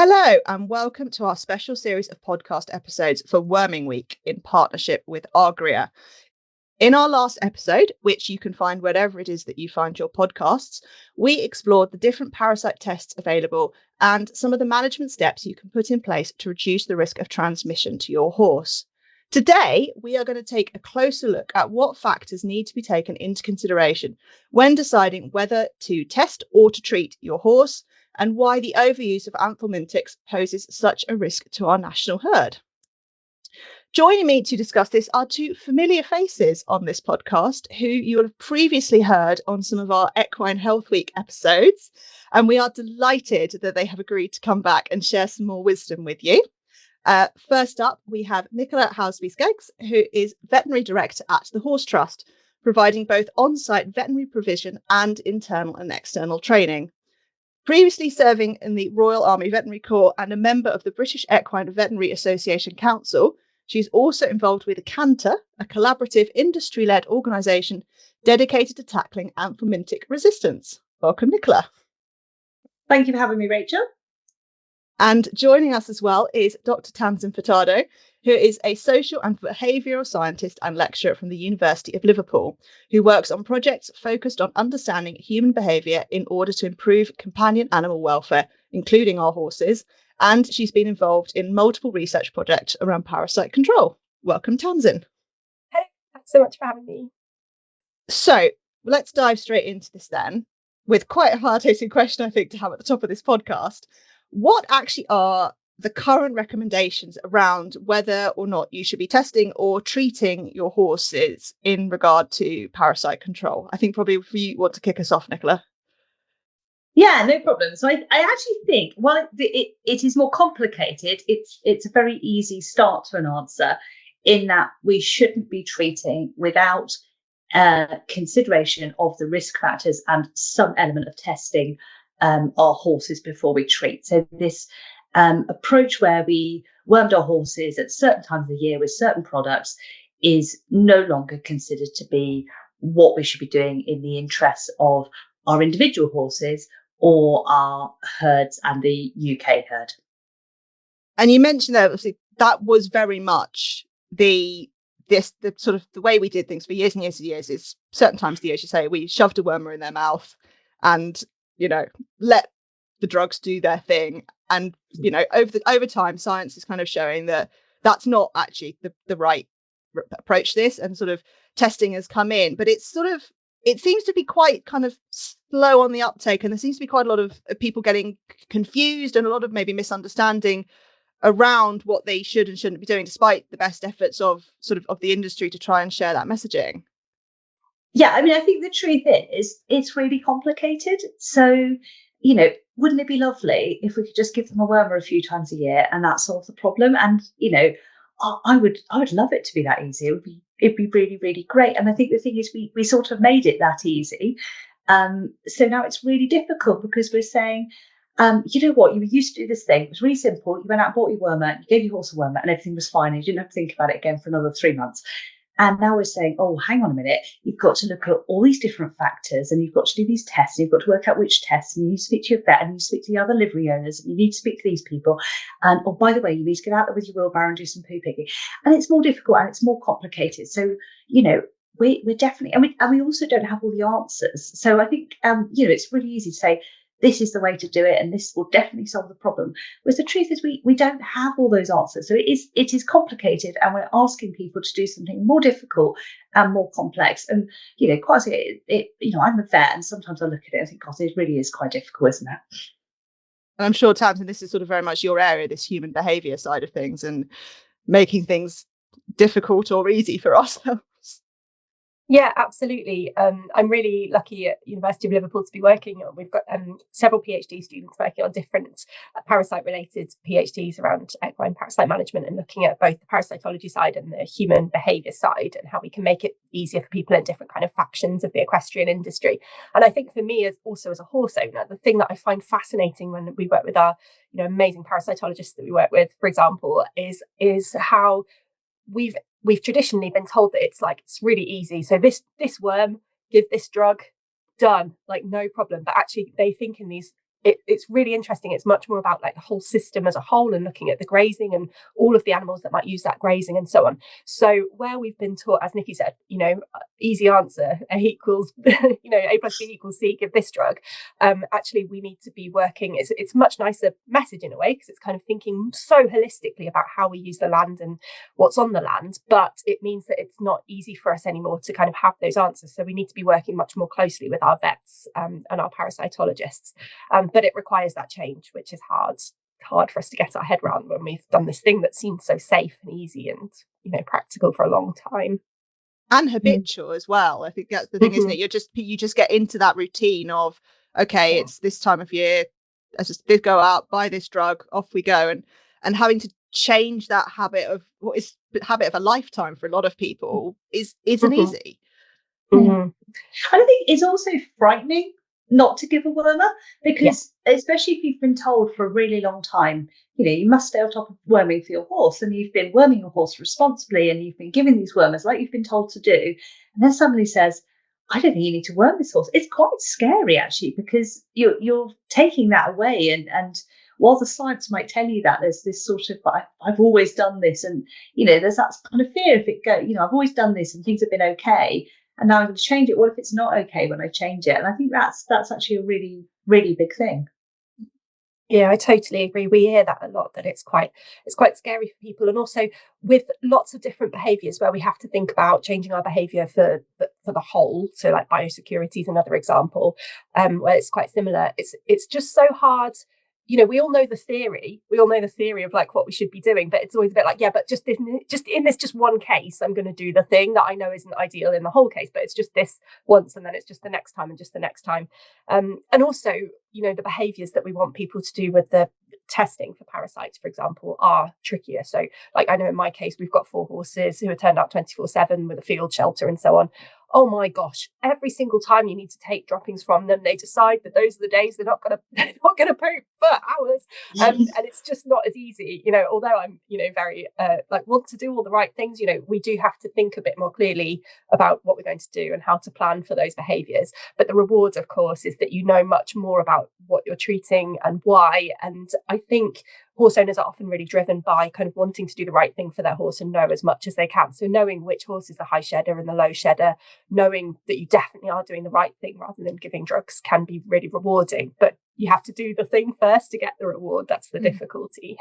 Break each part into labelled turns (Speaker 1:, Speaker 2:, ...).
Speaker 1: Hello, and welcome to our special series of podcast episodes for Worming Week in partnership with Agria. In our last episode, which you can find wherever it is that you find your podcasts, we explored the different parasite tests available and some of the management steps you can put in place to reduce the risk of transmission to your horse. Today, we are going to take a closer look at what factors need to be taken into consideration when deciding whether to test or to treat your horse, and why the overuse of anthelmintics poses such a risk to our national herd. Joining me to discuss this are two familiar faces on this podcast who you will have previously heard on some of our Equine Health Week episodes, and we are delighted that they have agreed to come back and share some more wisdom with you. First up, we have Nicola Housby Skeggs, who is Veterinary Director at the Horse Trust, providing both on-site veterinary provision and internal and external training. Previously serving in the Royal Army Veterinary Corps and a member of the British Equine Veterinary Association Council, she's also involved with CANTER, a collaborative industry-led organisation dedicated to tackling anthelmintic resistance. Welcome, Nicola.
Speaker 2: Thank you for having me, Rachel.
Speaker 1: And joining us as well is Dr. Tamzin Furtado, who is a social and behavioural scientist and lecturer from the University of Liverpool, who works on projects focused on understanding human behaviour in order to improve companion animal welfare, including our horses. And she's been involved in multiple research projects around parasite control. Welcome, Tamzin.
Speaker 3: Hey, thanks so much for having me.
Speaker 1: So let's dive straight into this then, with quite a hard-hitting question, I think, to have at the top of this podcast. What actually are the current recommendations around whether or not you should be testing or treating your horses in regard to parasite control? I think probably if you want to kick us off, Nicola.
Speaker 2: Yeah, no problem. So I actually think, while it is more complicated, it's a very easy start to an answer in that we shouldn't be treating without consideration of the risk factors and some element of testing our horses before we treat. So this approach where we wormed our horses at certain times of the year with certain products is no longer considered to be what we should be doing in the interests of our individual horses or our herds and the UK herd.
Speaker 1: And you mentioned that obviously that was very much the sort of the way we did things for years and years and years. Is certain times of the year, as you say, we shoved a wormer in their mouth and let the drugs do their thing. And, over time, science is kind of showing that that's not actually the right approach to this, and sort of testing has come in. But it seems to be quite kind of slow on the uptake. And there seems to be quite a lot of people getting confused and a lot of maybe misunderstanding around what they should and shouldn't be doing, despite the best efforts of the industry to try and share that messaging.
Speaker 2: Yeah, I mean, I think the truth is it's really complicated. So, wouldn't it be lovely if we could just give them a wormer a few times a year and that solves the problem? And, I would love it to be that easy. It'd be really, really great. And I think the thing is we sort of made it that easy. So now it's really difficult because we're saying, you know what, you used to do this thing. It was really simple. You went out and bought your wormer, you gave your horse a wormer and everything was fine. And you didn't have to think about it again for another 3 months. And now we're saying, oh, hang on a minute, you've got to look at all these different factors and you've got to do these tests and you've got to work out which tests and you need to speak to your vet and you need to speak to the other livery owners and you need to speak to these people. And, oh, by the way, you need to get out there with your wheelbarrow and do some poo picking. And it's more difficult and it's more complicated. So, we're definitely, and we also don't have all the answers. So I think, it's really easy to say, this is the way to do it and this will definitely solve the problem. Whereas the truth is we don't have all those answers. So it is complicated and we're asking people to do something more difficult and more complex. And, quite honestly, I'm a vet and sometimes I look at it and think, God, it really is quite difficult, isn't it?
Speaker 1: And I'm sure, Tamzin, this is sort of very much your area, this human behaviour side of things and making things difficult or easy for ourselves.
Speaker 3: Yeah, absolutely. I'm really lucky at University of Liverpool to be working on. We've got several PhD students working on different parasite-related PhDs around equine parasite management and looking at both the parasitology side and the human behaviour side and how we can make it easier for people in different kind of factions of the equestrian industry. And I think for me, as a horse owner, the thing that I find fascinating when we work with our amazing parasitologists that we work with, for example, is how we've traditionally been told that it's really easy. So this worm, give this drug, done, like no problem. But actually they think in these it's really interesting. It's much more about like the whole system as a whole and looking at the grazing and all of the animals that might use that grazing and so on. So where we've been taught, as Nikki said, easy answer, A equals, A plus B equals C, give this drug. Actually, we need to be working. It's a much nicer message in a way, because it's kind of thinking so holistically about how we use the land and what's on the land. But it means that it's not easy for us anymore to kind of have those answers. So we need to be working much more closely with our vets and our parasitologists. But it requires that change, which is hard for us to get our head around when we've done this thing that seems so safe and easy and practical for a long time.
Speaker 1: And habitual as well. I think that's the thing, isn't it? You just get into that routine of, okay, it's this time of year, let's just go out, buy this drug, off we go, and having to change that habit of what is the habit of a lifetime for a lot of people isn't easy.
Speaker 2: I think it's also frightening not to give a wormer, because especially if you've been told for a really long time, you must stay on top of worming for your horse, and you've been worming your horse responsibly, and you've been giving these wormers like you've been told to do, and then somebody says, I don't think you need to worm this horse. It's quite scary, actually, because you're taking that away, and while the science might tell you that, there's this sort of I've always done this, and there's that kind of fear if it go, I've always done this and things have been okay, and now I'm going to change it. What if it's not okay when I change it? And I think that's actually a really, really big thing.
Speaker 3: Yeah, I totally agree. We hear that a lot, that it's quite scary for people, and also with lots of different behaviours where we have to think about changing our behaviour for the whole. So like biosecurity is another example, where it's quite similar. It's just so hard. We all know the theory. We all know the theory of like what we should be doing, but it's always a bit like, yeah, but just in this one case, I'm going to do the thing that I know isn't ideal in the whole case, but it's just this once, and then it's just the next time and just the next time. And also, the behaviours that we want people to do with the testing for parasites, for example, are trickier. So like I know in my case, we've got 4 horses who are turned out 24/7 with a field shelter and so on. Oh my gosh, every single time you need to take droppings from them, they decide that those are the days they're not gonna poop for hours. And it's just not as easy, although I'm, very want to do all the right things, we do have to think a bit more clearly about what we're going to do and how to plan for those behaviours. But the reward, of course, is that much more about what you're treating and why. And I think horse owners are often really driven by kind of wanting to do the right thing for their horse and know as much as they can. So knowing which horse is the high shedder and the low shedder, knowing that you definitely are doing the right thing rather than giving drugs, can be really rewarding. But you have to do the thing first to get the reward. That's the difficulty.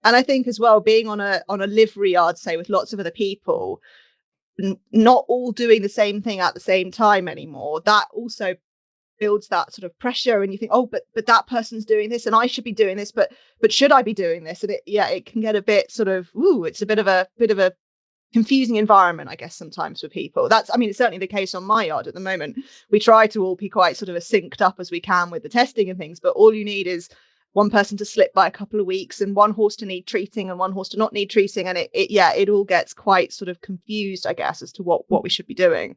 Speaker 1: And I think as well, being on a livery yard, say, with lots of other people, not all doing the same thing at the same time anymore, that also builds that sort of pressure, and you think, oh, but that person's doing this and I should be doing this, but should I be doing this? And it can get a bit sort of, it's a bit of a confusing environment, I guess, sometimes for people. It's certainly the case on my yard at the moment. We try to all be quite sort of as synced up as we can with the testing and things, but all you need is one person to slip by a couple of weeks and one horse to need treating and one horse to not need treating, and it all gets quite sort of confused, I guess, as to what we should be doing.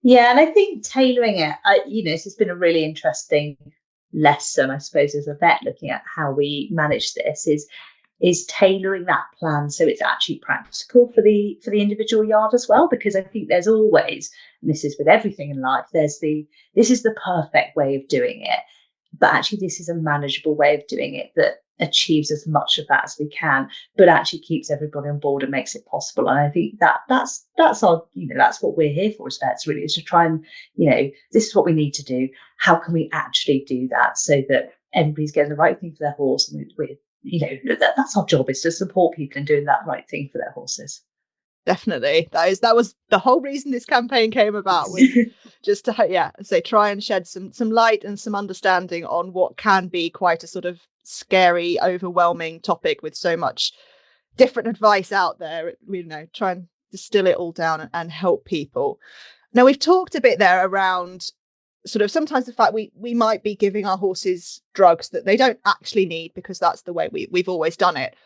Speaker 2: Yeah, and I think tailoring it, this has been a really interesting lesson, I suppose, as a vet, looking at how we manage this, is tailoring that plan so it's actually practical for the individual yard as well. Because I think there's always, and this is with everything in life, this is the perfect way of doing it, but actually this is a manageable way of doing it that achieves as much of that as we can, but actually keeps everybody on board and makes it possible. And I think that's our, that's what we're here for as vets, really, is to try and, this is what we need to do. How can we actually do that so that everybody's getting the right thing for their horse? And that's our job, is to support people in doing that right thing for their horses.
Speaker 1: Definitely. That was the whole reason this campaign came about, was just to try and shed some light and some understanding on what can be quite a sort of scary, overwhelming topic with so much different advice out there. Try and distill it all down and help people. Now, we've talked a bit there around sort of sometimes the fact we might be giving our horses drugs that they don't actually need because that's the way we've always done it.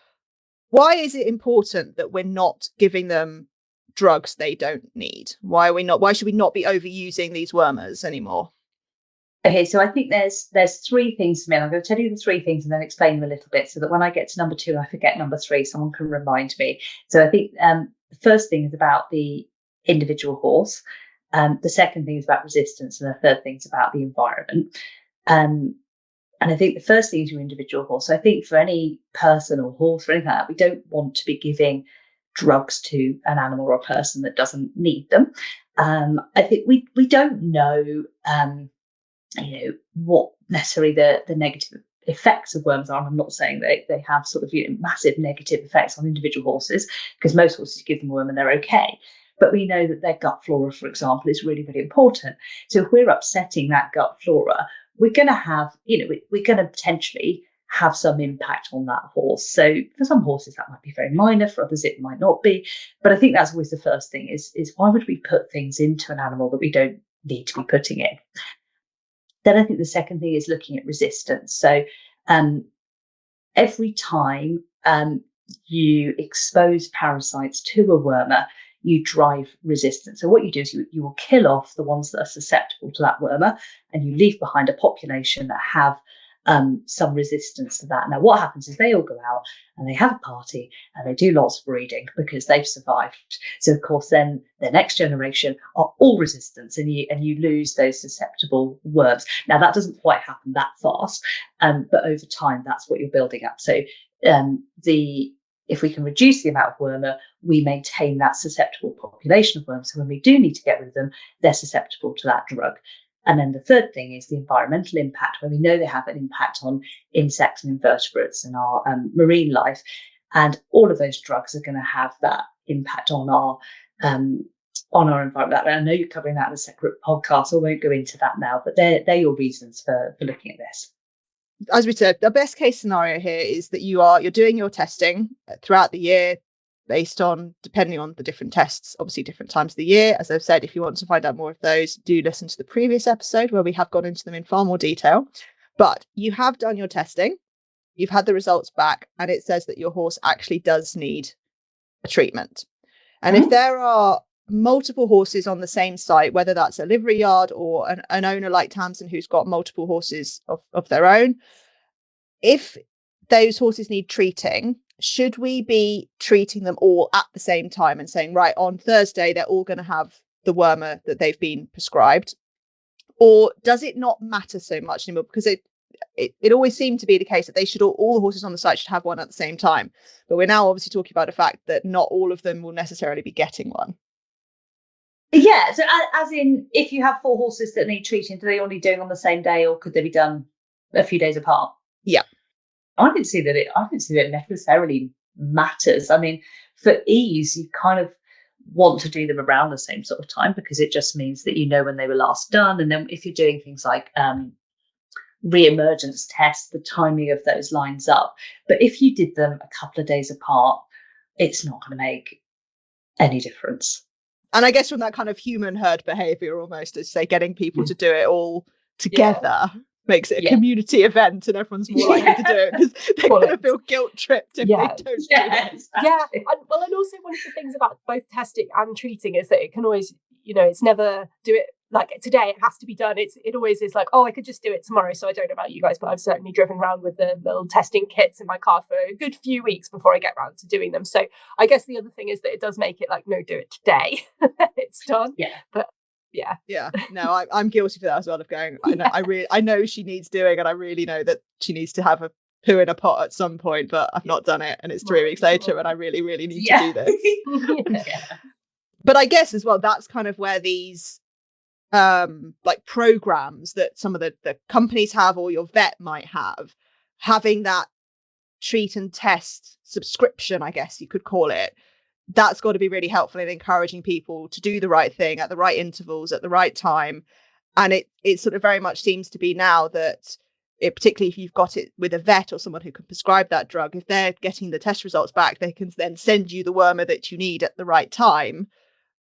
Speaker 1: Why is it important that we're not giving them drugs they don't need? Why should we not be overusing these wormers anymore?
Speaker 2: Okay, so I think there's 3 things for me. I'm going to tell you the 3 things and then explain them a little bit so that when I get to number 2, I forget number 3, someone can remind me. So I think the first thing is about the individual horse. The second thing is about resistance, and the third thing is about the environment. And I think the first thing is your individual horse. So I think for any person or horse or anything like that, we don't want to be giving drugs to an animal or a person that doesn't need them. I think we don't know, what necessarily the negative effects of worms are. And I'm not saying they have sort of massive negative effects on individual horses, because most horses give them a worm and they're okay. But we know that their gut flora, for example, is really, really important. So if we're upsetting that gut flora, we're going to have, we're going to potentially have some impact on that horse. So for some horses that might be very minor, for others it might not be. But I think that's always the first thing is why would we put things into an animal that we don't need to be putting in? Then I think the second thing is looking at resistance. So every time you expose parasites to a wormer, you drive resistance. So what you do is you will kill off the ones that are susceptible to that wormer, and you leave behind a population that have some resistance to that. Now, what happens is they all go out and they have a party and they do lots of breeding because they've survived. So, of course, then the next generation are all resistance, and you lose those susceptible worms. Now, that doesn't quite happen that fast, but over time, that's what you're building up. So, if we can reduce the amount of wormer, we maintain that susceptible population of worms. So when we do need to get rid of them, they're susceptible to that drug. And then the third thing is the environmental impact, where we know they have an impact on insects and invertebrates and our marine life. And all of those drugs are going to have that impact on our environment. I know you're covering that in a separate podcast, so I won't go into that now, but they're your reasons for looking at this.
Speaker 1: As we said, the best case scenario here is that you're doing your testing throughout the year based on, depending on the different tests, obviously different times of the year. As I've said, if you want to find out more of those, do listen to the previous episode where we have gone into them in far more detail. But you have done your testing, you've had the results back, and it says that your horse actually does need a treatment. And if there are multiple horses on the same site, whether that's a livery yard or an owner like Tamzin who's got multiple horses of their own, if those horses need treating, should we be treating them all at the same time and saying, right, on Thursday they're all going to have the wormer that they've been prescribed? Or does it not matter so much anymore? Because it always seemed to be the case that they should all the horses on the site should have one at the same time. But we're now obviously talking about the fact that not all of them will necessarily be getting one.
Speaker 2: Yeah, so as in, if you have 4 horses that need treating, do they all need doing on the same day, or could they be done a few days apart?
Speaker 1: Yeah,
Speaker 2: I didn't see that it necessarily matters. I mean, for ease, you kind of want to do them around the same sort of time, because it just means that you know when they were last done. And then if you're doing things like re-emergence tests, the timing of those lines up. But if you did them a couple of days apart, it's not going to make any difference.
Speaker 1: And I guess from that kind of human herd behavior, almost, as say, getting people to do it all together makes it a community event, and everyone's more likely to do it because they're going to feel guilt tripped if they don't do it.
Speaker 2: Exactly.
Speaker 3: And also one of the things about both testing and treating is that it can always, it's never do it like today, it has to be done. It always is like, I could just do it tomorrow. So I don't know about you guys, but I've certainly driven around with the little testing kits in my car for a good few weeks before I get around to doing them. So I guess the other thing is that it does make it like, no, do it today. It's done.
Speaker 2: Yeah.
Speaker 3: But
Speaker 1: no, I'm guilty for that as well, of going, I know she needs doing, and I really know that she needs to have a poo in a pot at some point, but I've not done it, and it's 3 weeks later, and I really, really need to do this. But I guess as well, that's kind of where these like programs that some of the companies have, or your vet might have, having that treat and test subscription, I guess you could call it, that's got to be really helpful in encouraging people to do the right thing at the right intervals at the right time. And it sort of very much seems to be now that particularly if you've got it with a vet or someone who can prescribe that drug, if they're getting the test results back, they can then send you the wormer that you need at the right time,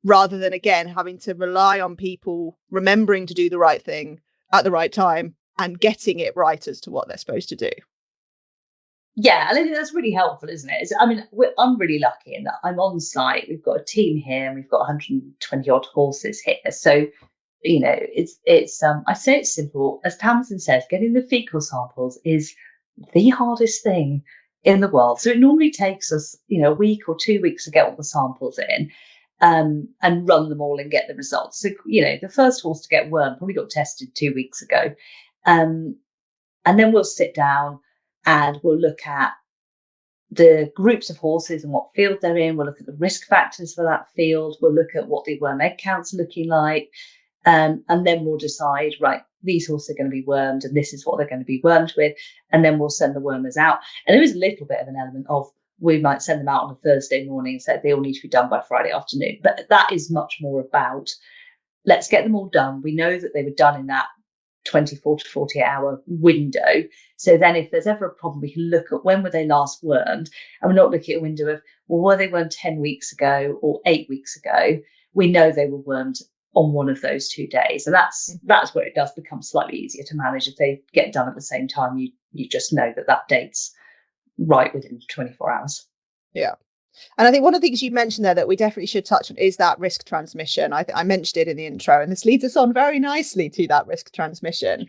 Speaker 1: rather than, again, having to rely on people remembering to do the right thing at the right time and getting it right as to what they're supposed to do.
Speaker 2: Yeah, I think that's really helpful, isn't it? I'm really lucky in that I'm on site. We've got a team here, and we've got 120 odd horses here. So, it's I say it's simple. As Tamzin says, getting the fecal samples is the hardest thing in the world. So it normally takes us, a week or 2 weeks to get all the samples in. And run them all and get the results. So, the first horse to get worm probably got tested 2 weeks ago. And And then we'll sit down and we'll look at the groups of horses and what field they're in. We'll look at the risk factors for that field. We'll look at what the worm egg counts are looking like. And then we'll decide, right, these horses are going to be wormed and this is what they're going to be wormed with. And then we'll send the wormers out. And there is a little bit of an element of, we might send them out on a Thursday morning and say they all need to be done by Friday afternoon. But that is much more about, let's get them all done. We know that they were done in that 24 to 48 hour window. So then if there's ever a problem, we can look at when were they last wormed. And we're not looking at a window of, well, were they wormed 10 weeks ago or 8 weeks ago? We know they were wormed on one of those 2 days. And that's where it does become slightly easier to manage. If they get done at the same time, you just know that date's right within 24 hours.
Speaker 1: Yeah. And I think one of the things you mentioned there that we definitely should touch on is that risk transmission. I mentioned it in the intro, and this leads us on very nicely to that risk transmission.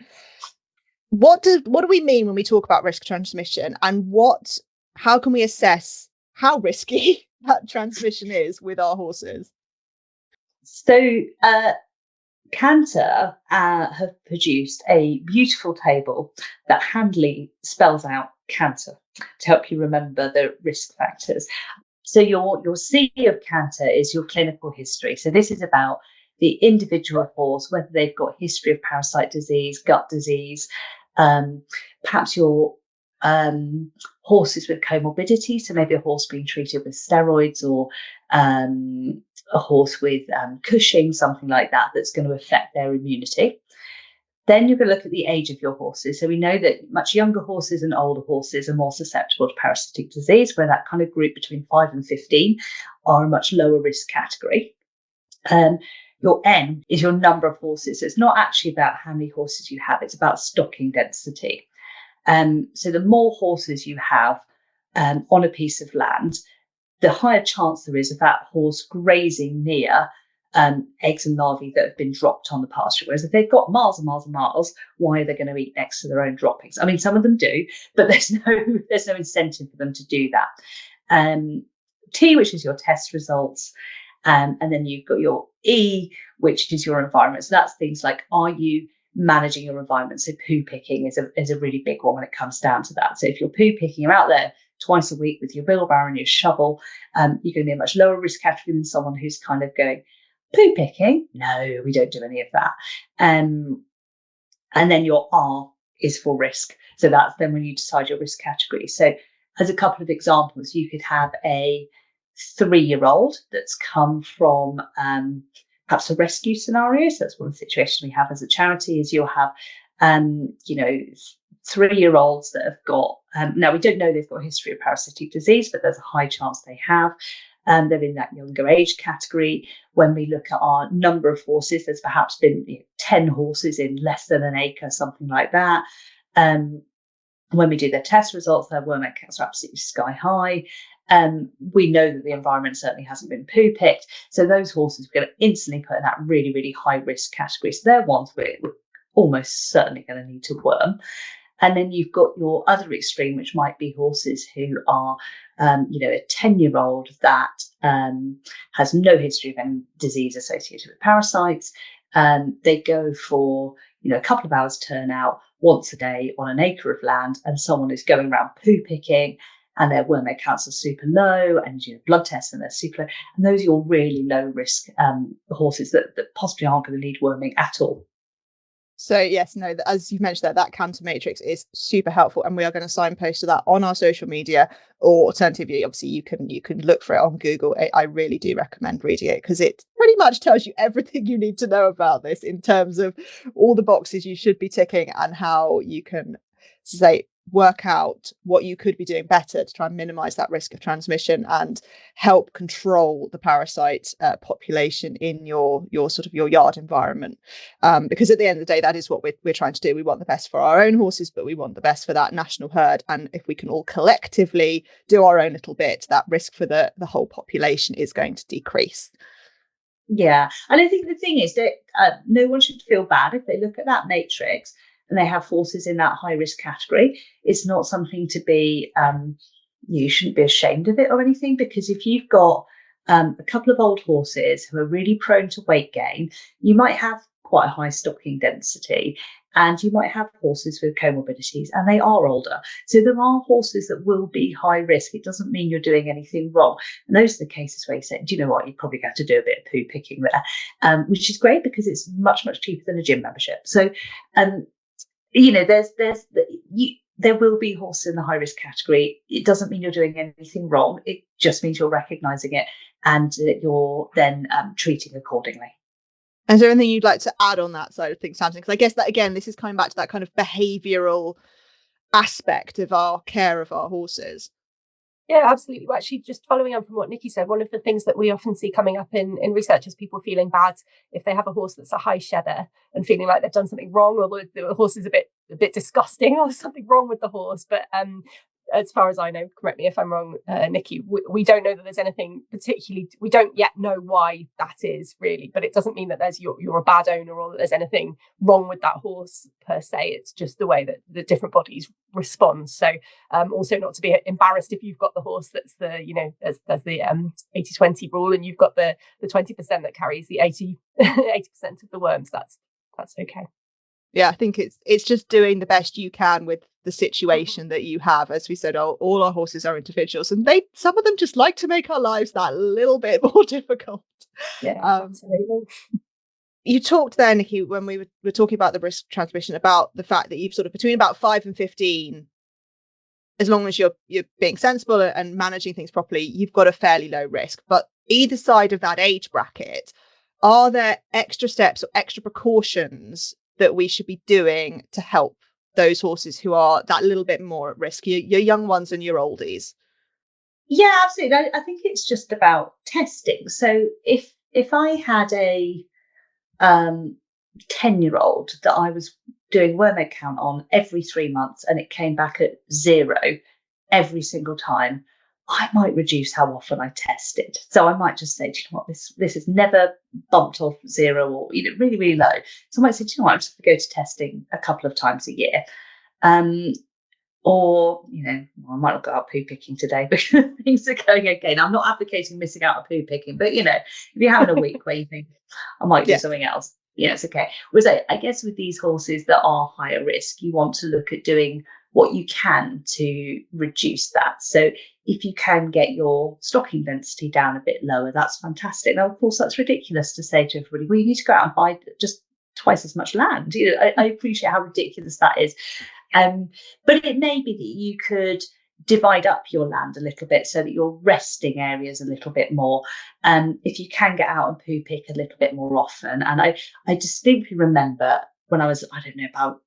Speaker 1: What do we mean when we talk about risk transmission, and how can we assess how risky that transmission is with our horses?
Speaker 2: So Canter have produced a beautiful table that handily spells out canter to help you remember the risk factors. So your C of Canter is your clinical history. So this is about the individual horse, whether they've got history of parasite disease, gut disease, perhaps your horses with comorbidity. So maybe a horse being treated with steroids, or a horse with Cushing, something like that, that's going to affect their immunity. Then you're going to look at the age of your horses. So we know that much younger horses and older horses are more susceptible to parasitic disease, where that kind of group between 5 and 15 are a much lower risk category. Your N is your number of horses. So it's not actually about how many horses you have, it's about stocking density. So the more horses you have on a piece of land, the higher chance there is of that horse grazing near eggs and larvae that have been dropped on the pasture. Whereas if they've got miles and miles and miles, why are they going to eat next to their own droppings? I mean, some of them do, but there's no incentive for them to do that. T, which is your test results, and then you've got your E, which is your environment. So that's things like, are you managing your environment? So poo picking is a really big one when it comes down to that. So if you're poo picking, you're out there twice a week with your wheelbarrow and your shovel, you're going to be a much lower risk category than someone who's kind of going, poo picking? No, we don't do any of that. And then your R is for risk. So that's then when you decide your risk category. So as a couple of examples, you could have a 3-year-old that's come from perhaps a rescue scenario. So that's one of the situations we have as a charity, is you'll have 3-year-olds that have got, now we don't know they've got a history of parasitic disease, but there's a high chance they have. They're in that younger age category. When we look at our number of horses, there's perhaps been 10 horses in less than an acre, something like that. When we do their test results, their worm egg counts are absolutely sky high. We know that the environment certainly hasn't been poo picked. So those horses we're going to instantly put in that really, really high risk category. So they're ones we're almost certainly going to need to worm. And then you've got your other extreme, which might be horses who are, a 10-year-old that has no history of any disease associated with parasites. They go for, a couple of hours turnout once a day on an acre of land, and someone is going around poo picking, and their worm egg counts are super low, and blood tests and they're super low. And those are your really low risk horses that possibly aren't going to need worming at all.
Speaker 1: So yes, no, as you've mentioned that Canter matrix is super helpful, and we are going to signpost to that on our social media, or alternatively, obviously you can look for it on Google. I really do recommend reading it, because it pretty much tells you everything you need to know about this in terms of all the boxes you should be ticking and how you can work out what you could be doing better to try and minimize that risk of transmission and help control the parasite population in your sort of your yard environment, because at the end of the day, that is what we're trying to do. We want the best for our own horses, but we want the best for that national herd, and if we can all collectively do our own little bit, that risk for the whole population is going to decrease.
Speaker 2: Yeah, and I think the thing is that no one should feel bad if they look at that matrix and they have horses in that high risk category. It's not something to be, you shouldn't be ashamed of it or anything, because if you've got a couple of old horses who are really prone to weight gain, you might have quite a high stocking density, and you might have horses with comorbidities and they are older. So there are horses that will be high risk. It doesn't mean you're doing anything wrong. And those are the cases where you say, do you know what, you probably have to do a bit of poo picking there, which is great because it's much, much cheaper than a gym membership. So, there will be horses in the high risk category. It doesn't mean you're doing anything wrong. It just means you're recognising it and that you're then treating accordingly.
Speaker 1: Is there anything you'd like to add on that side of things, Tamzin? Because I guess that, again, this is coming back to that kind of behavioural aspect of our care of our horses.
Speaker 3: Yeah, absolutely. Well, actually, just following on from what Nikki said, one of the things that we often see coming up in research is people feeling bad if they have a horse that's a high shedder and feeling like they've done something wrong, or the horse is a bit disgusting, or something wrong with the horse. But as far as I know, correct me if I'm wrong, Nikki, we don't know that there's anything particularly, we don't yet know why that is really, but it doesn't mean that there's you're a bad owner or that there's anything wrong with that horse per se. It's just the way that the different bodies respond. So also not to be embarrassed if you've got the horse that's the, there's the 80-20 rule, and you've got the 20% that carries the 80% of the worms. That's okay.
Speaker 1: Yeah, I think it's just doing the best you can with the situation that you have. As we said, all our horses are individuals, and some of them just like to make our lives that little bit more difficult.
Speaker 3: Yeah, absolutely.
Speaker 1: You talked there, Nikki, when we were talking about the risk transmission, about the fact that you've sort of between about 5 and 15, as long as you're being sensible and managing things properly, you've got a fairly low risk. But either side of that age bracket, are there extra steps or extra precautions that we should be doing to help those horses who are that little bit more at risk, your young ones and your oldies?
Speaker 2: Yeah, absolutely. I think it's just about testing. So if I had a 10-year-old that I was doing worm egg count on every 3 months and it came back at 0 every single time, I might reduce how often I tested. So I might just say, do you know what, this has never bumped off 0 or really, really low. So I might say, do you know what, I'm just going to go to testing a couple of times a year. Or, I might not go out poo picking today because things are going okay. Now, I'm not advocating missing out on poo picking, but, if you're having a week where you think, I might do something else, it's okay. Whereas I guess with these horses that are higher risk, you want to look at doing what you can to reduce that. So if you can get your stocking density down a bit lower, that's fantastic. Now, of course, that's ridiculous to say to everybody, well, you need to go out and buy just twice as much land. I appreciate how ridiculous that is. But it may be that you could divide up your land a little bit so that your resting areas a little bit more. If you can get out and poo pick a little bit more often. And I distinctly remember when I was, I don't know, about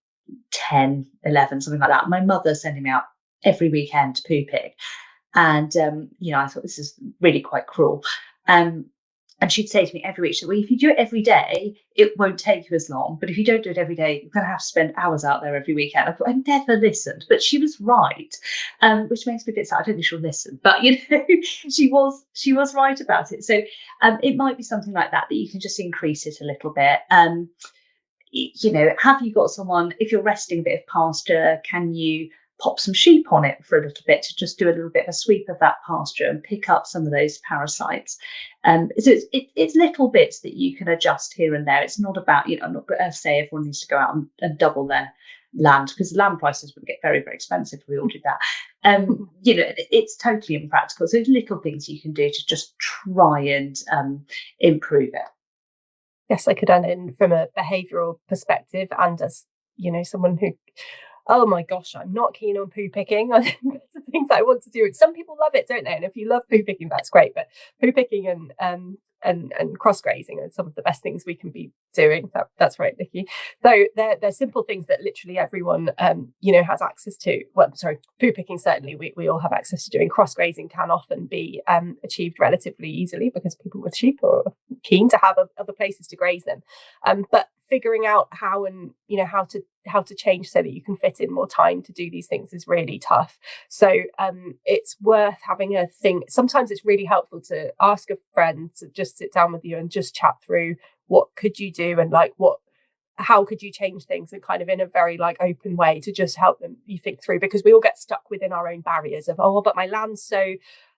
Speaker 2: 10, 11, something like that, my mother sending me out every weekend to poo pick. And, I thought this is really quite cruel. And she'd say to me every week, well, if you do it every day, it won't take you as long. But if you don't do it every day, you're going to have to spend hours out there every weekend. I thought, I never listened, but she was right, which makes me a bit sad. I don't think she'll listen, but she was right about it. So it might be something like that you can just increase it a little bit. Have you got someone, if you're resting a bit of pasture, can you pop some sheep on it for a little bit to just do a little bit of a sweep of that pasture and pick up some of those parasites? So it's little bits that you can adjust here and there. It's not about, I'm not going to say everyone needs to go out and double their land, because land prices would get very, very expensive if we all did that. It's totally impractical. So there's little things you can do to just try and improve it.
Speaker 3: Yes, I could add in from a behavioural perspective, and as someone who, oh my gosh, I'm not keen on poo picking. There's the things I want to do. Some people love it, don't they? And if you love poo picking, that's great. But poo picking and cross grazing are some of the best things we can be doing. That's right, Nikki. So they're simple things that literally everyone has access to. Well, sorry, poo picking certainly we all have access to doing. Cross grazing can often be achieved relatively easily because people with sheep are keen to have other places to graze them. But figuring out how to change so that you can fit in more time to do these things is really tough. So it's worth having a think. Sometimes it's really helpful to ask a friend to just sit down with you and just chat through what could you do and how could you change things, and kind of in a very open way to just help them you think through, because we all get stuck within our own barriers of, oh, but my land's so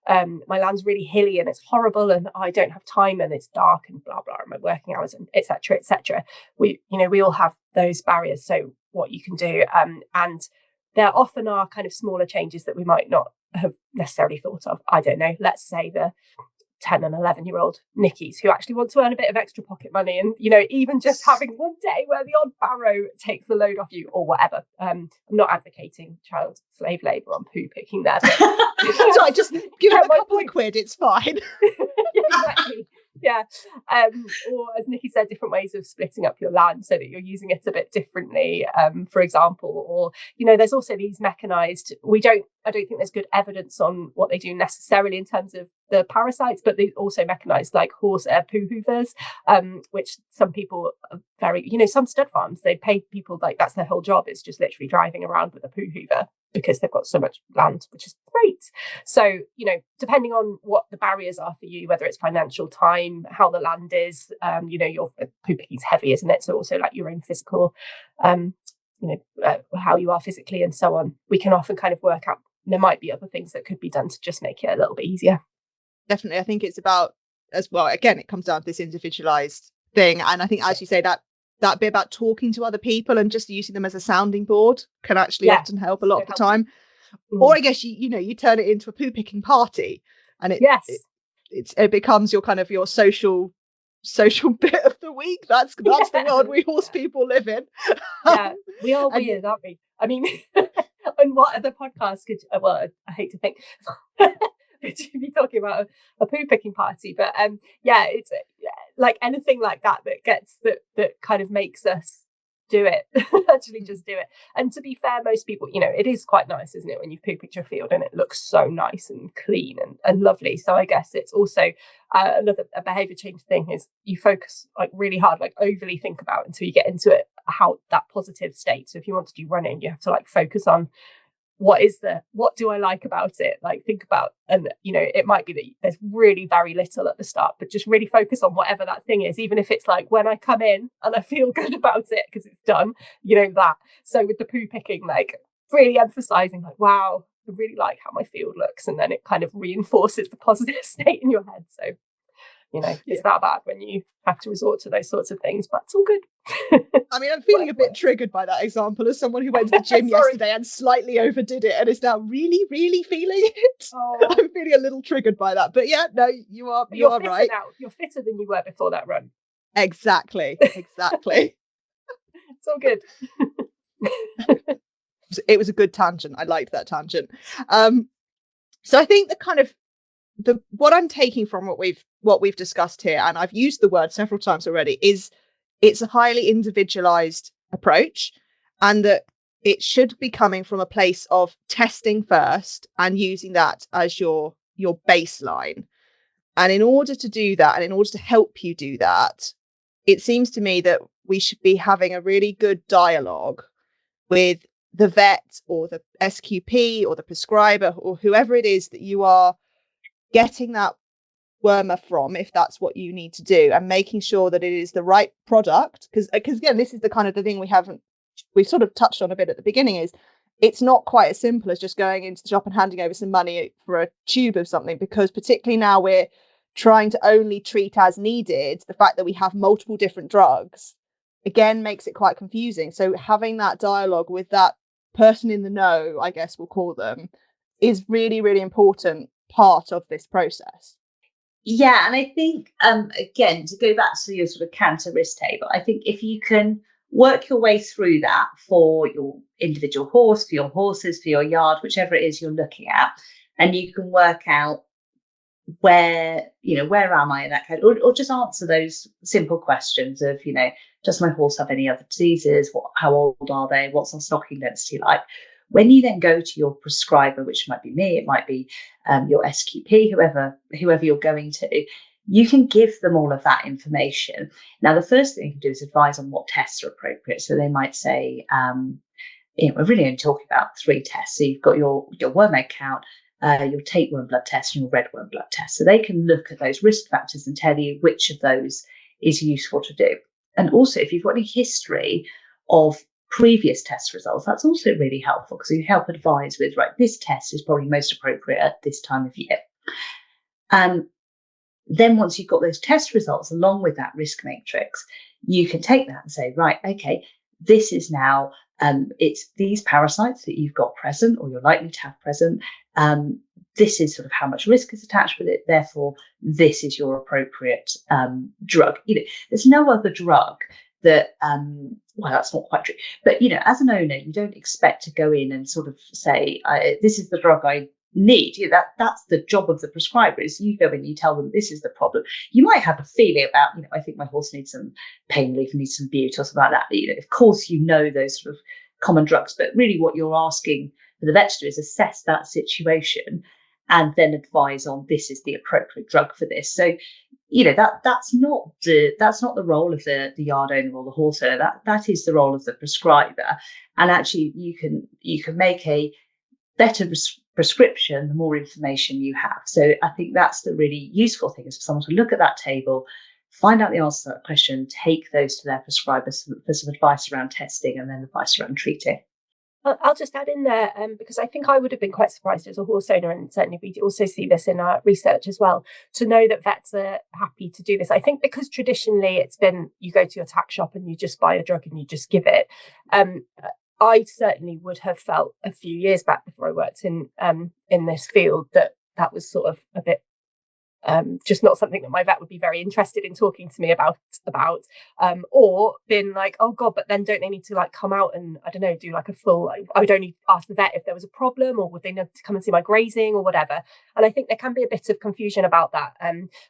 Speaker 3: my land's really hilly and it's horrible and I don't have time and it's dark and blah blah, and my working hours and etc etc. We all have those barriers. So what you can do, and there often are kind of smaller changes that we might not have necessarily thought of. I don't know, let's say the 10 and 11-year-old Nickies who actually want to earn a bit of extra pocket money, and even just having one day where the odd barrow takes the load off you or whatever. I'm not advocating child slave labour on poo picking there, but
Speaker 1: so I just give them a couple of quid, it's fine.
Speaker 3: Yeah, exactly. Yeah. Or as Nikki said, different ways of splitting up your land so that you're using it a bit differently, for example. Or there's also these mechanized, I don't think there's good evidence on what they do necessarily in terms of the parasites, but they also mechanized like horse air poo hoovers, which some people are very, some stud farms, they pay people like that's their whole job, is just literally driving around with a poo hoover because they've got so much land, which is great. So, depending on what the barriers are for you, whether it's financial, time, how the land is, your poo picking's heavy, isn't it? So also like your own physical, how you are physically and so on, we can often kind of work out there might be other things that could be done to just make it a little bit easier.
Speaker 1: Definitely. I think it's about, as well, again, it comes down to this individualized thing. And I think, as you say, that bit about talking to other people and just using them as a sounding board can actually often help a lot of the time. Or I guess you turn it into a poo picking party, and it becomes your kind of your social bit of the week. That's the world we horse people live in.
Speaker 3: Yeah, we are weird, aren't we? I mean, and what other podcasts could? Well, I hate to think to be talking about a poo picking party, but it's like anything like that that kind of makes us do it. Actually just do it. And to be fair, most people, it is quite nice, isn't it, when you've poo picked your field and it looks so nice and clean and lovely. So I guess it's also another behavior change thing is you focus like really hard, like overly think about until you get into it, how that positive state. So if you want to do running, you have to like focus on what do I like about it? Like think about, and it might be that there's really very little at the start, but just really focus on whatever that thing is, even if it's like when I come in and I feel good about it because it's done, that. So with the poo picking, like really emphasizing like, wow, I really like how my field looks, and then it kind of reinforces the positive state in your head. So it's that bad when you have to resort to those sorts of things, but it's all good.
Speaker 1: I mean, I'm feeling a bit triggered by that example as someone who went to the gym yesterday and slightly overdid it and is now really, really feeling it. I'm feeling a little triggered by that. But yeah, no, you're right.
Speaker 3: Now. You're fitter than you were before that run.
Speaker 1: Exactly.
Speaker 3: It's all good.
Speaker 1: It was a good tangent. I liked that tangent. So I think the kind of what I'm taking from what we've discussed here, and I've used the word several times already, is it's a highly individualized approach, and that it should be coming from a place of testing first and using that as your baseline. And in order to do that, and in order to help you do that, it seems to me that we should be having a really good dialogue with the vet or the SQP or the prescriber or whoever it is that you are getting that wormer from, if that's what you need to do, and making sure that it is the right product. Because again, this is the kind of the thing we sort of touched on a bit at the beginning, is it's not quite as simple as just going into the shop and handing over some money for a tube of something, because particularly now we're trying to only treat as needed. The fact that we have multiple different drugs again makes it quite confusing. So having that dialogue with that person in the know, I guess we'll call them, is really, really important part of this process.
Speaker 2: Yeah, and I think again, to go back to your sort of canter risk table, I think if you can work your way through that for your individual horse, for your horses, for your yard, whichever it is you're looking at, and you can work out where am I in that code, or just answer those simple questions of, does my horse have any other diseases? How old are they? What's our stocking density like? When you then go to your prescriber, which might be me, it might be your SQP, whoever you're going to, you can give them all of that information. Now, the first thing you can do is advise on what tests are appropriate. So they might say, we're really only talking about 3 tests. So you've got your worm egg count, your tapeworm blood test, and your redworm blood test. So they can look at those risk factors and tell you which of those is useful to do. And also, if you've got any history of previous test results, that's also really helpful, because you help advise with, right, this test is probably most appropriate at this time of year. And then once you've got those test results along with that risk matrix, you can take that and say, right, okay, this is now, it's these parasites that you've got present or you're likely to have present. This is sort of how much risk is attached with it. Therefore, this is your appropriate drug. There's no other drug that, well, that's not quite true. But, as an owner, you don't expect to go in and sort of say, this is the drug I need. That's the job of the prescriber. Is you go in, you tell them this is the problem. You might have a feeling about, I think my horse needs some pain relief, needs some bute or something like that. But, of course, those sort of common drugs. But really what you're asking for the vet to do is assess that situation and then advise on this is the appropriate drug for this. So, that's not the role of the yard owner or the horse owner. That is the role of the prescriber. And actually, you can make a better prescription the more information you have. So I think that's the really useful thing, is for someone to look at that table, find out the answer to that question, take those to their prescribers for some advice around testing and then advice around treating.
Speaker 3: I'll just add in there, because I think I would have been quite surprised as a horse owner, and certainly we also see this in our research as well, to know that vets are happy to do this. I think because traditionally it's been, you go to your tack shop and you just buy a drug and you just give it. I certainly would have felt a few years back before I worked in this field that was sort of a bit just not something that my vet would be very interested in talking to me about, or been like, oh God, but then don't they need to like come out and, I don't know, do like a full, I would only ask the vet if there was a problem, or would they need to come and see my grazing or whatever. And I think there can be a bit of confusion about that.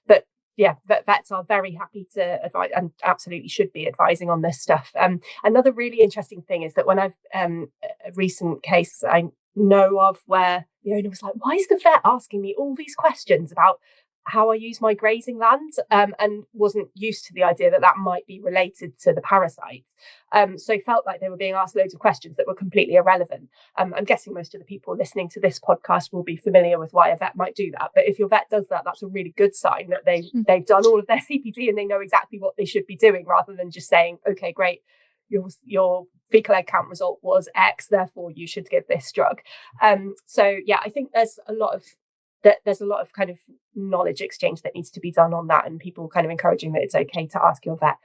Speaker 3: But yeah, vets are very happy to advise, and absolutely should be advising on this stuff. Another really interesting thing is that when I've a recent case I know of where the owner was like, why is the vet asking me all these questions about how I use my grazing land, and wasn't used to the idea that might be related to the parasites. So felt like they were being asked loads of questions that were completely irrelevant. I'm guessing most of the people listening to this podcast will be familiar with why a vet might do that. But if your vet does that, that's a really good sign that they've done all of their CPD and they know exactly what they should be doing, rather than just saying, okay, great, your fecal egg count result was X, therefore you should give this drug. So yeah, I think there's a lot of kind of knowledge exchange that needs to be done on that, and people kind of encouraging that it's okay to ask your vet.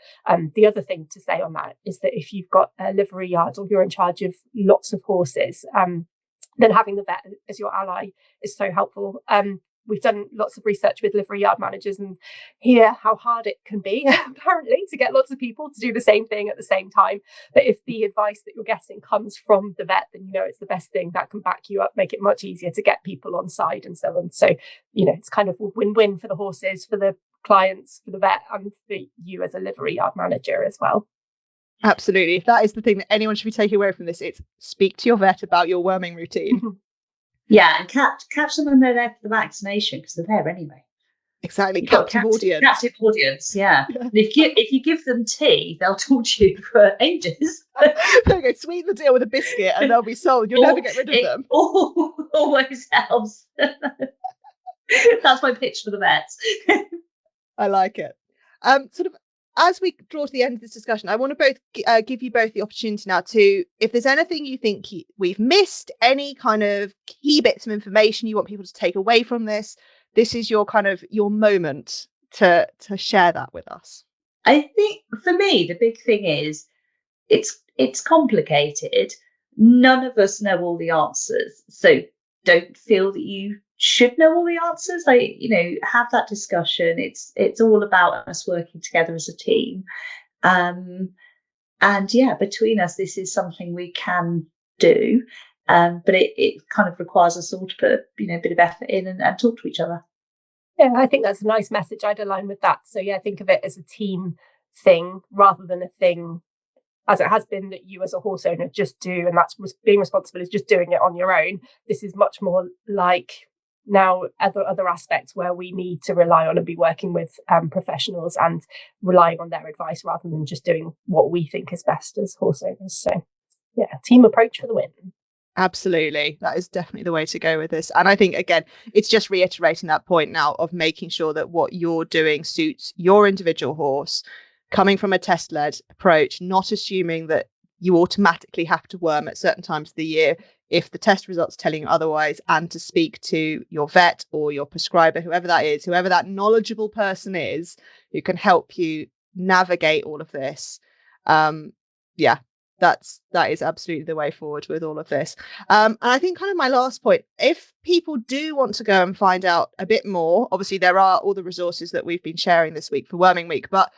Speaker 3: The other thing to say on that is that if you've got a livery yard or you're in charge of lots of horses, then having the vet as your ally is so helpful. We've done lots of research with livery yard managers and hear how hard it can be, apparently, to get lots of people to do the same thing at the same time. But if the advice that you're getting comes from the vet, then it's the best thing that can back you up, make it much easier to get people on side and so on. So, it's kind of a win-win for the horses, for the clients, for the vet, and for you as a livery yard manager as well.
Speaker 1: Absolutely. If that is the thing that anyone should be taking away from this, it's speak to your vet about your worming routine.
Speaker 2: Yeah, and catch them when they're there for the vaccination, because they're there anyway.
Speaker 1: Exactly, captive audience.
Speaker 2: Captive audience, yeah. And if you give them tea, they'll talk to you for ages.
Speaker 1: They'll go sweeten the deal with a biscuit and they'll be sold. You'll never get rid of them.
Speaker 2: Always helps. That's my pitch for the vets.
Speaker 1: I like it. Sort of as we draw to the end of this discussion, I want to both give you both the opportunity now to, if there's anything you think we've missed, any kind of key bits of information you want people to take away from this, this is your kind of your moment to share that with us.
Speaker 2: I think for me, the big thing is it's complicated. None of us know all the answers. So don't feel that you should know all the answers. Have that discussion. It's all about us working together as a team. And yeah, between us, this is something we can do. But it kind of requires us all to put a bit of effort in and talk to each other.
Speaker 3: Yeah, I think that's a nice message. I'd align with that. So yeah, think of it as a team thing rather than a thing as it has been that you as a horse owner just do, and that's being responsible is just doing it on your own. This is much more like now other aspects where we need to rely on and be working with professionals and relying on their advice rather than just doing what we think is best as horse owners. So yeah, team approach for the win.
Speaker 1: Absolutely. That is definitely the way to go with this. And I think, again, it's just reiterating that point now of making sure that what you're doing suits your individual horse, coming from a test-led approach, not assuming that you automatically have to worm at certain times of the year. if the test results telling you otherwise, and to speak to your vet or your prescriber, whoever that is, whoever that knowledgeable person is who can help you navigate all of this. That is absolutely the way forward with all of this. And I think kind of my last point, if people do want to go and find out a bit more, obviously there are all the resources that we've been sharing this week for Worming Week, but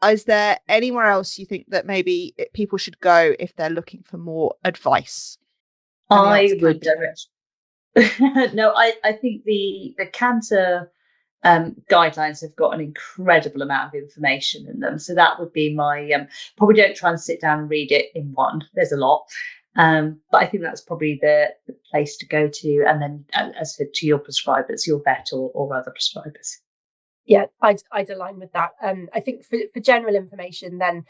Speaker 1: is there anywhere else you think that maybe people should go if they're looking for more advice?
Speaker 2: I would direct. No, I think the cancer guidelines have got an incredible amount of information in them. So that would be my, probably don't try and sit down and read it in one. There's a lot. But I think that's probably the place to go to. And then, as I said, to your prescribers, your vet or other prescribers.
Speaker 3: Yeah, I'd align with that. I think for general information, then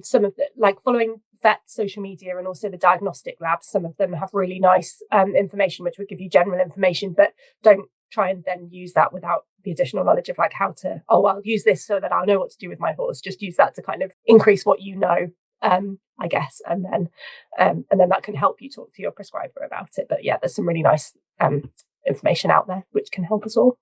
Speaker 3: some of the, like following vet social media and also the diagnostic labs, some of them have really nice information which would give you general information, but don't try and then use that without the additional knowledge of like how to, I'll use this so that I'll know what to do with my horse. Just use that to kind of increase what you know, I guess, and then that can help you talk to your prescriber about it. But yeah, there's some really nice information out there which can help us all.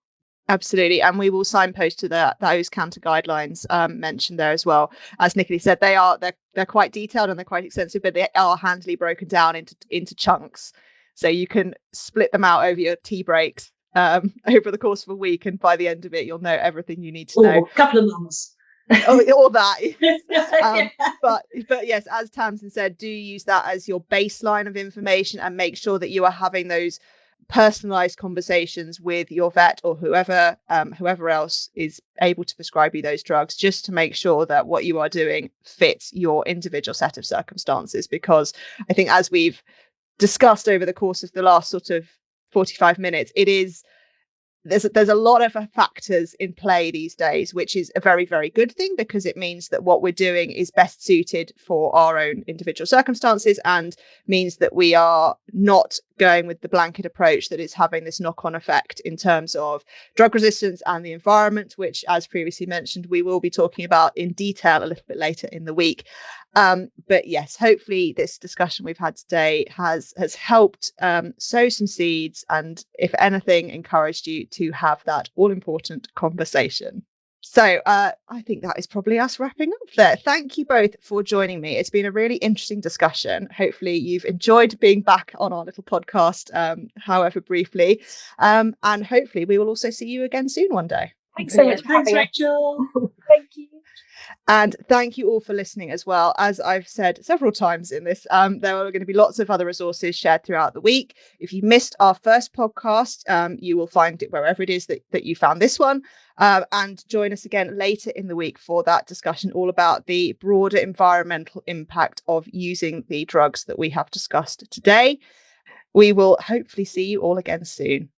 Speaker 1: Absolutely, and we will signpost to those cancer guidelines mentioned there as well. As Nicola said, they're quite detailed and they're quite extensive, but they are handily broken down into chunks, so you can split them out over your tea breaks over the course of a week, and by the end of it, you'll know everything you need to know.
Speaker 2: A couple of months.
Speaker 1: Or that. But yes, as Tamzin said, do use that as your baseline of information and make sure that you are having those personalized conversations with your vet or whoever else is able to prescribe you those drugs, just to make sure that what you are doing fits your individual set of circumstances. Because I think, as we've discussed over the course of the last sort of 45 minutes, there's a lot of factors in play these days, which is a very, very good thing, because it means that what we're doing is best suited for our own individual circumstances, and means that we are not going with the blanket approach that is having this knock-on effect in terms of drug resistance and the environment, which, as previously mentioned, we will be talking about in detail a little bit later in the week. But yes, hopefully this discussion we've had today has helped sow some seeds, and if anything, encouraged you to have that all-important conversation. So I think that is probably us wrapping up there. Thank you both for joining me. It's been a really interesting discussion. Hopefully you've enjoyed being back on our little podcast, however briefly. And hopefully we will also see you again soon one day.
Speaker 3: Thanks so much.
Speaker 2: Thanks, Rachel.
Speaker 3: Thank you.
Speaker 1: And thank you all for listening as well. As I've said several times in this, there are going to be lots of other resources shared throughout the week. If you missed our first podcast, you will find it wherever it is that you found this one. And join us again later in the week for that discussion all about the broader environmental impact of using the drugs that we have discussed today. We will hopefully see you all again soon.